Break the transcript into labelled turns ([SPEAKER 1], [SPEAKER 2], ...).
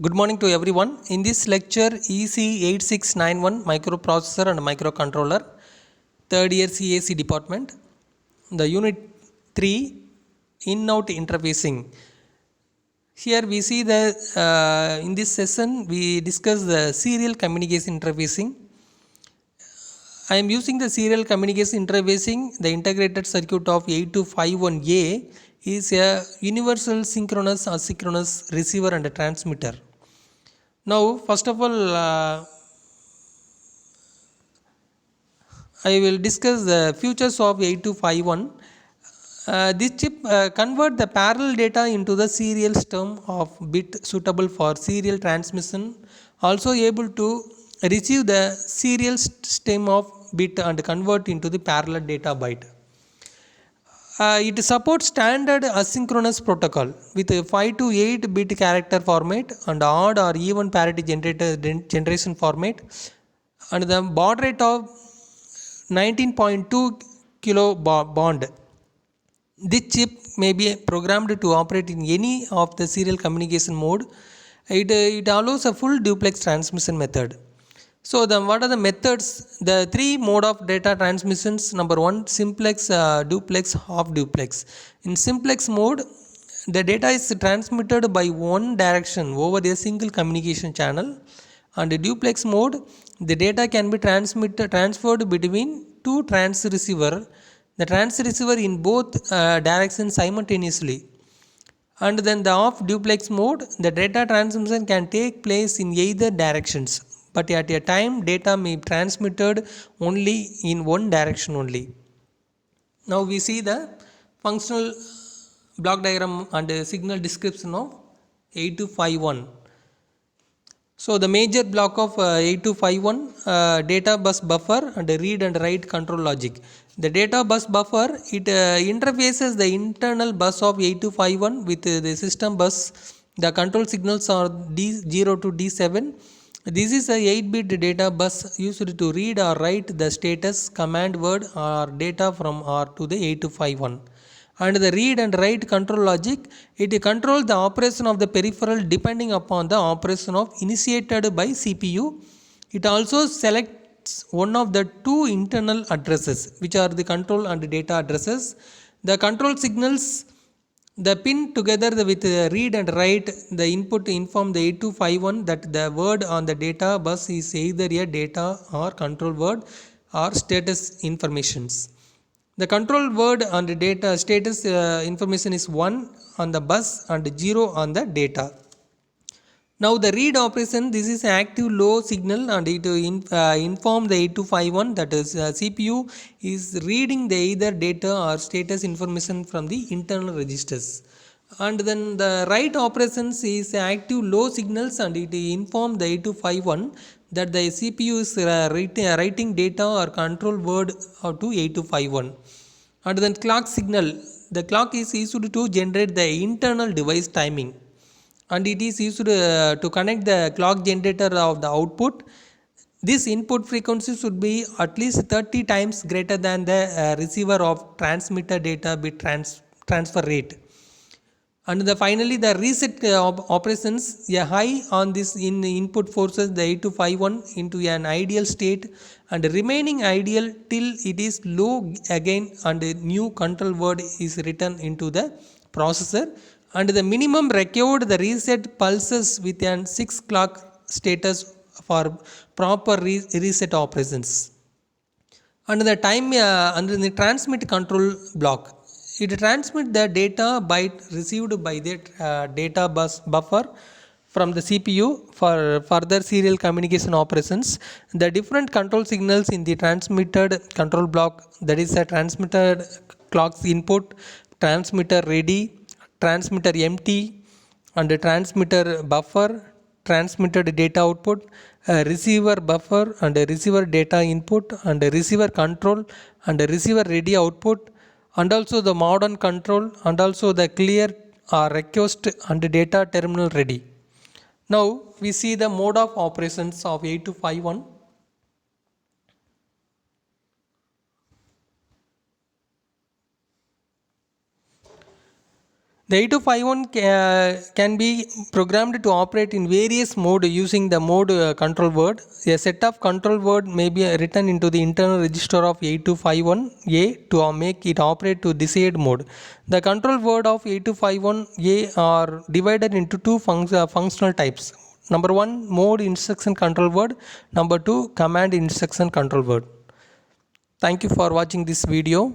[SPEAKER 1] Good morning to everyone. In this lecture, EC8691 microprocessor and microcontroller, third year CAC department, the unit 3 in-out interfacing. Here we see that in this session we discuss the serial communication interfacing. I am using the serial communication interfacing. The integrated circuit of 8251A is a universal synchronous asynchronous receiver and a transmitter. Now, first of all, I will discuss the features of 8251. This chip convert the parallel data into the serial stream of bit suitable for serial transmission, also able to receive the serial stream of bit and convert into the parallel data byte. It supports standard asynchronous protocol with a 5 to 8 bit character format and odd or even parity generation format, and the baud rate of 19.2 kilo bond. This chip may be programmed to operate in any of the serial communication mode. It allows a full duplex transmission method. So what are the methods? The three mode of data transmissions. Number one, simplex, duplex, half duplex. In simplex mode, the data is transmitted by one direction over a single communication channel. And duplex mode, the data can be transferred between two transceiver, the transceiver in both directions simultaneously. And then the off duplex mode, the data transmission can take place in either directions, but at a time data may be transmitted only in one direction only. Now we see the functional block diagram and signal description of 8251. So the major block of 8251, data bus buffer and read and write control logic. The data bus buffer, it interfaces the internal bus of 8251 with the system bus. The control signals are D0 to D7. This is a 8-bit data bus used to read or write the status, command word or data from R to the 8251. And the read and write control logic, it controls the operation of the peripheral depending upon the operation of initiated by CPU. It also selects one of the two internal addresses, which are the control and data addresses. The control signals the pin together with the read and write the input inform the 8251 that the word on the data bus is either a data or control word or status informations. The control word on the data status information is 1 on the bus and 0 on the data. Now the read operation, this is active low signal and it inform the 8251 that is CPU is reading the either data or status information from the internal registers. And then the write operations is active low signals and it inform the 8251 that the CPU is writing data or control word to 8251. And then clock signal, the clock is used to generate the internal device timing, and it is used to connect the clock generator of the output. This input frequency should be at least 30 times greater than the receiver of transmitter data bit transfer rate. And finally the reset operations, a high on this in input forces the 8251 into an ideal state and remaining ideal till it is low again and a new control word is written into the processor, and the minimum required the reset pulses with an 6 clock status for proper reset operations. And the time under the transmit control block, it transmits the data byte received by the data bus buffer from the CPU for further serial communication operations. The different control signals in the transmitted control block, that is a transmitted clock's input, transmitter ready, transmitter empty, and a transmitter buffer, transmitted data output, a receiver buffer and a receiver data input, and a receiver control and a receiver ready output, and also the modern control, and also the clear request and data terminal ready. Now we see the mode of operations of 8251. The 8251 can be programmed to operate in various mode using the mode control word. A set of control word may be written into the internal register of 8251A to make it operate to desired mode. The control word of 8251A are divided into two functional types. Number 1, mode instruction control word. Number 2, command instruction control word. Thank you for watching this video.